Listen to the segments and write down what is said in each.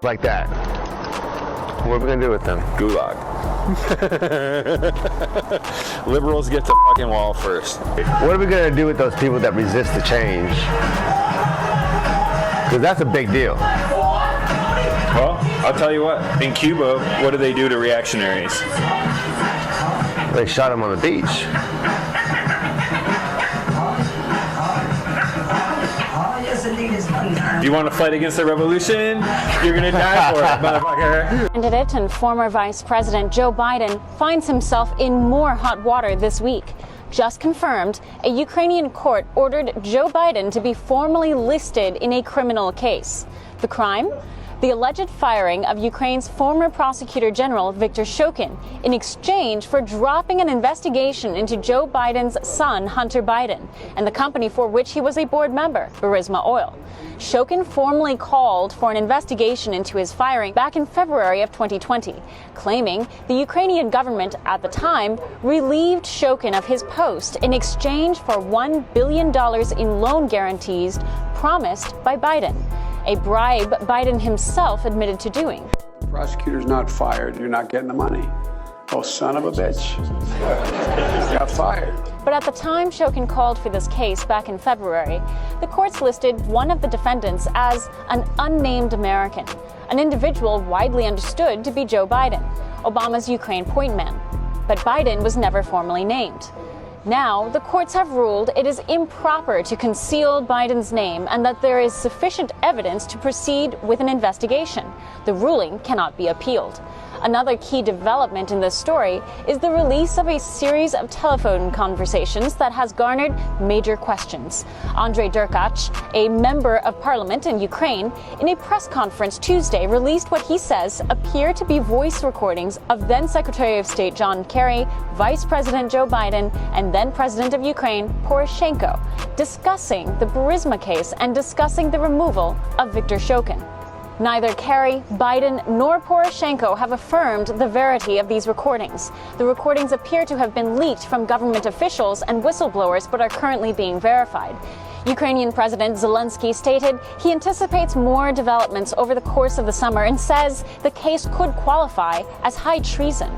like that. What are we gonna do with them? Gulag. Liberals get the fucking wall first. What are we gonna do with those people that resist the change? Because that's a big deal. Well, I'll tell you what. In Cuba, what do they do to reactionaries? They shot them on the beach. Do you want to fight against the revolution? You're gonna die for it, motherfucker. Candidate and former Vice President Joe Biden finds himself in more hot water this week. Just confirmed, a Ukrainian court ordered Joe Biden to be formally listed in a criminal case. The crime? The alleged firing of Ukraine's former Prosecutor General Viktor Shokin in exchange for dropping an investigation into Joe Biden's son, Hunter Biden, and the company for which he was a board member, Burisma Oil. Shokin formally called for an investigation into his firing back in February of 2020, claiming the Ukrainian government at the time relieved Shokin of his post in exchange for $1 billion in loan guarantees promised by Biden, a bribe Biden himself admitted to doing. The prosecutor's not fired. You're not getting the money. Oh, son of a bitch. Got fired. But at the time Shokin called for this case back in February, the courts listed one of the defendants as an unnamed American, an individual widely understood to be Joe Biden, Obama's Ukraine point man. But Biden was never formally named. Now, the courts have ruled it is improper to conceal Biden's name and that there is sufficient evidence to proceed with an investigation. The ruling cannot be appealed. Another key development in this story is the release of a series of telephone conversations that has garnered major questions. Andrei Derkach, a member of parliament in Ukraine, in a press conference Tuesday released what he says appear to be voice recordings of then Secretary of State John Kerry, Vice President Joe Biden, and then President of Ukraine Poroshenko, discussing the Burisma case and discussing the removal of Viktor Shokin. Neither Kerry, Biden, nor Poroshenko have affirmed the verity of these recordings. The recordings appear to have been leaked from government officials and whistleblowers, but are currently being verified. Ukrainian President Zelensky stated he anticipates more developments over the course of the summer and says the case could qualify as high treason.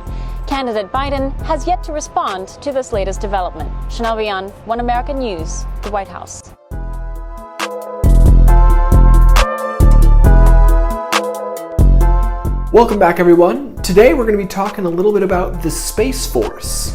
Candidate Biden has yet to respond to this latest development. Chanel Vian, One American News, the White House. Welcome back, everyone. Today we're going to be talking a little bit about the Space Force.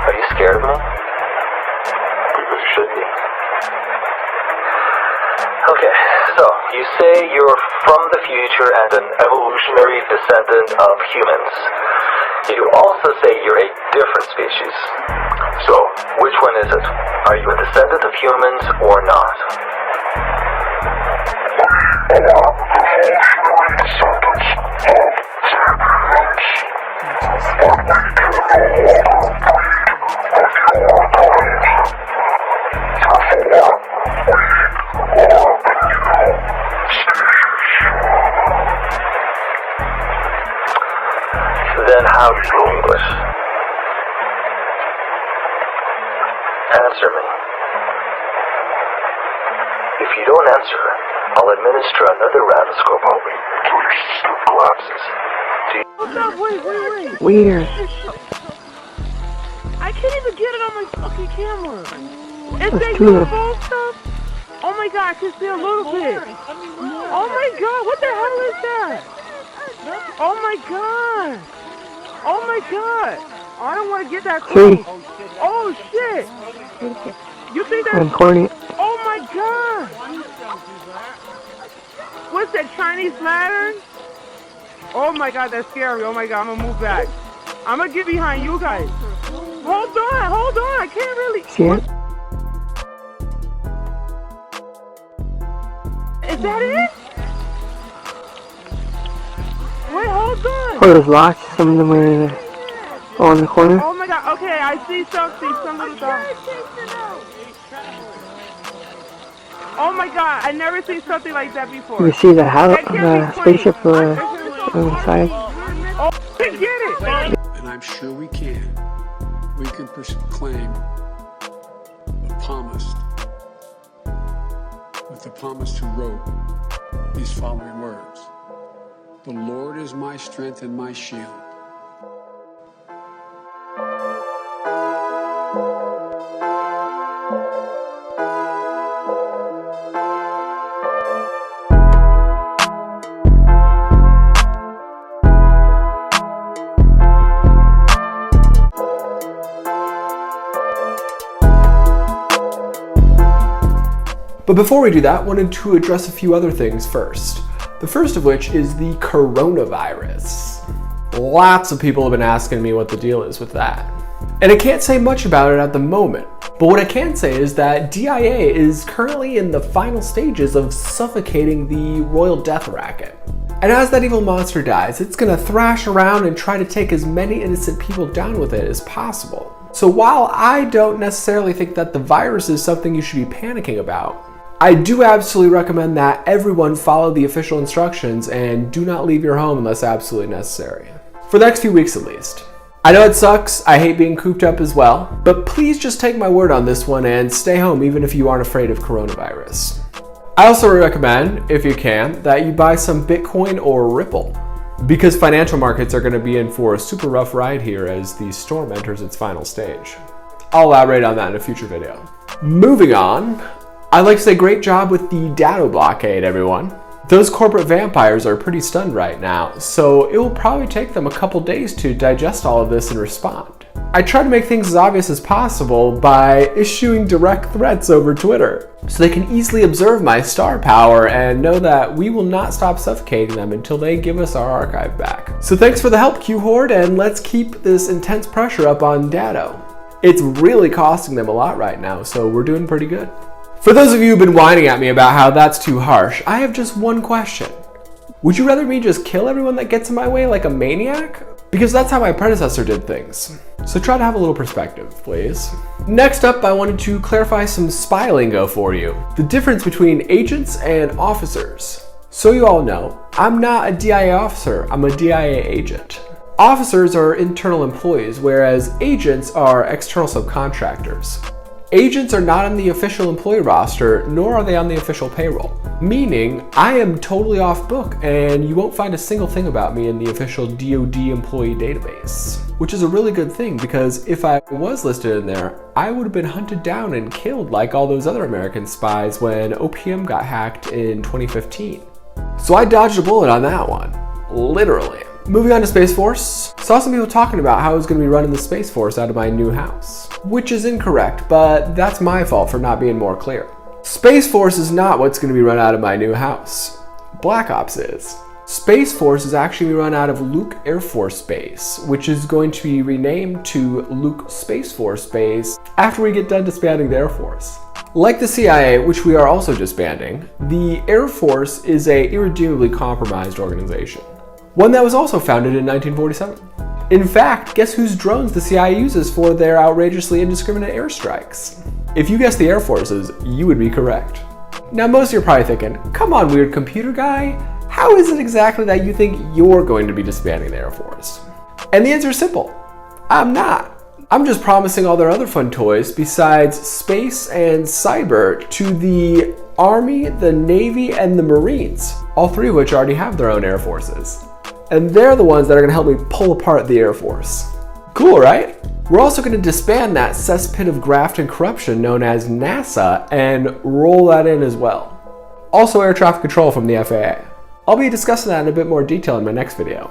Are you scared of me? Because you should be. Okay, so you say you're from the future and an evolutionary descendant of humans. You also say you're a different species. So, which one is it? Are you a descendant of humans or not? Then how do you English? Answer me. If you don't answer, I'll administer another radioscope over you until your system collapses. What's up? Wait. Weird. I can't even get it on my fucking camera. Is that UFO stuff? Oh my god, I can see a little bit. Oh my god, what the hell is that? Oh my god. Oh my god. I don't want to get that close. Oh shit. You think that's... I'm corny. Oh my god. What's that, Chinese lantern? Oh my god, that's scary. Oh my god, I'm gonna move back. I'm gonna get behind you guys. Hold on, I can't really... See it? Is that it? Wait, hold on. Oh, there's lots. Some of them are in on the corner. Oh my god, okay, I see something, some little dog. Oh my god, I never seen something like that before. You see the house, the spaceship on the side? Oh, get it! And I'm sure we can. We can proclaim the psalmist, with the psalmist who wrote these following words. The Lord is my strength and my shield. But before we do that, I wanted to address a few other things first. The first of which is the coronavirus. Lots of people have been asking me what the deal is with that. And I can't say much about it at the moment, but what I can say is that DIA is currently in the final stages of suffocating the royal death racket. And as that evil monster dies, it's gonna thrash around and try to take as many innocent people down with it as possible. So while I don't necessarily think that the virus is something you should be panicking about, I do absolutely recommend that everyone follow the official instructions and do not leave your home unless absolutely necessary. For the next few weeks at least. I know it sucks, I hate being cooped up as well, but please just take my word on this one and stay home even if you aren't afraid of coronavirus. I also recommend, if you can, that you buy some Bitcoin or Ripple, because financial markets are going to be in for a super rough ride here as the storm enters its final stage. I'll elaborate on that in a future video. Moving on, I'd like to say great job with the data blockade, everyone. Those corporate vampires are pretty stunned right now, so it will probably take them a couple days to digest all of this and respond. I try to make things as obvious as possible by issuing direct threats over Twitter, so they can easily observe my star power and know that we will not stop suffocating them until they give us our archive back. So thanks for the help, Q-Horde, and let's keep this intense pressure up on Datto. It's really costing them a lot right now, so we're doing pretty good. For those of you who've been whining at me about how that's too harsh, I have just one question. Would you rather me just kill everyone that gets in my way like a maniac? Because that's how my predecessor did things. So try to have a little perspective, please. Next up, I wanted to clarify some spy lingo for you. The difference between agents and officers. So you all know, I'm not a DIA officer, I'm a DIA agent. Officers are internal employees, whereas agents are external subcontractors. Agents are not on the official employee roster, nor are they on the official payroll. Meaning, I am totally off book and you won't find a single thing about me in the official DoD employee database. Which is a really good thing because if I was listed in there, I would have been hunted down and killed like all those other American spies when OPM got hacked in 2015. So I dodged a bullet on that one. Literally. Moving on to Space Force, saw some people talking about how I was going to be running the Space Force out of my new house. Which is incorrect, but that's my fault for not being more clear. Space Force is not what's going to be run out of my new house. Black Ops is. Space Force is actually run out of Luke Air Force Base, which is going to be renamed to Luke Space Force Base after we get done disbanding the Air Force. Like the CIA, which we are also disbanding, the Air Force is an irredeemably compromised organization. One that was also founded in 1947. In fact, guess whose drones the CIA uses for their outrageously indiscriminate airstrikes? If you guessed the Air Force's, you would be correct. Now most of you are probably thinking, come on weird computer guy, how is it exactly that you think you're going to be disbanding the Air Force? And the answer is simple, I'm not. I'm just promising all their other fun toys besides space and cyber to the Army, the Navy, and the Marines, all three of which already have their own air forces. And they're the ones that are going to help me pull apart the Air Force. Cool, right? We're also going to disband that cesspit of graft and corruption known as NASA and roll that in as well. Also air traffic control from the FAA. I'll be discussing that in a bit more detail in my next video.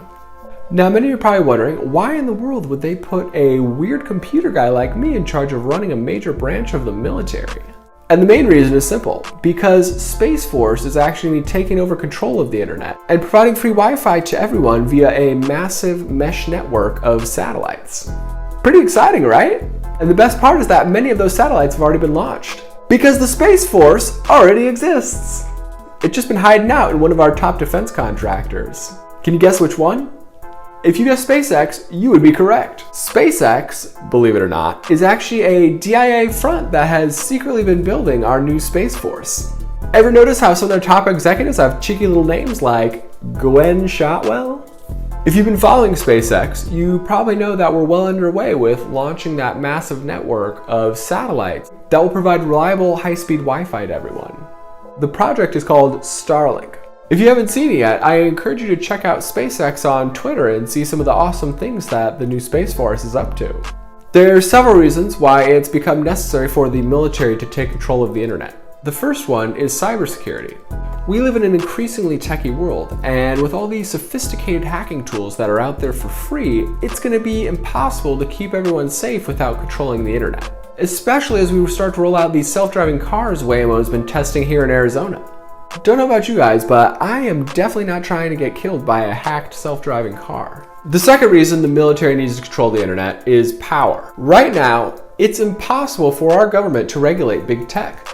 Now many of you are probably wondering, why in the world would they put a weird computer guy like me in charge of running a major branch of the military? And the main reason is simple, because Space Force is actually taking over control of the internet and providing free Wi-Fi to everyone via a massive mesh network of satellites. Pretty exciting, right? And the best part is that many of those satellites have already been launched, because the Space Force already exists. It's just been hiding out in one of our top defense contractors. Can you guess which one? If you guessed SpaceX, you would be correct. SpaceX, believe it or not, is actually a DIA front that has secretly been building our new Space Force. Ever notice how some of their top executives have cheeky little names like Gwen Shotwell? If you've been following SpaceX, you probably know that we're well underway with launching that massive network of satellites that will provide reliable high-speed Wi-Fi to everyone. The project is called Starlink. If you haven't seen it yet, I encourage you to check out SpaceX on Twitter and see some of the awesome things that the new Space Force is up to. There are several reasons why it's become necessary for the military to take control of the internet. The first one is cybersecurity. We live in an increasingly techy world, and with all these sophisticated hacking tools that are out there for free, it's going to be impossible to keep everyone safe without controlling the internet. Especially as we start to roll out these self-driving cars Waymo's been testing here in Arizona. Don't know about you guys, but I am definitely not trying to get killed by a hacked self-driving car. The second reason the military needs to control the internet is power. Right now, it's impossible for our government to regulate big tech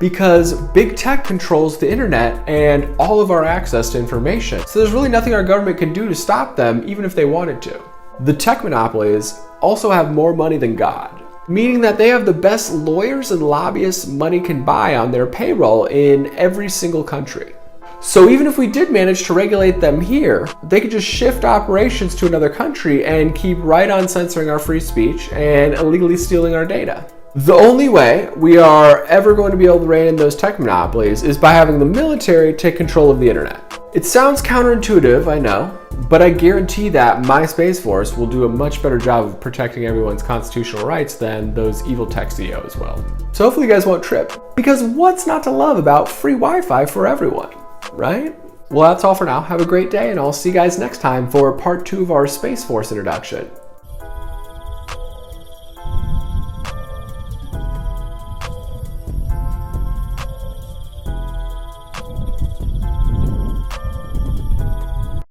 because big tech controls the internet and all of our access to information. So there's really nothing our government can do to stop them, even if they wanted to. The tech monopolies also have more money than God, meaning that they have the best lawyers and lobbyists money can buy on their payroll in every single country. So even if we did manage to regulate them here, they could just shift operations to another country and keep right on censoring our free speech and illegally stealing our data. The only way we are ever going to be able to rein in those tech monopolies is by having the military take control of the internet. It sounds counterintuitive, I know, but I guarantee that my Space Force will do a much better job of protecting everyone's constitutional rights than those evil tech CEOs will. So hopefully you guys won't trip, because what's not to love about free Wi-Fi for everyone, right? Well, that's all for now. Have a great day, and I'll see you guys next time for part 2 of our Space Force introduction.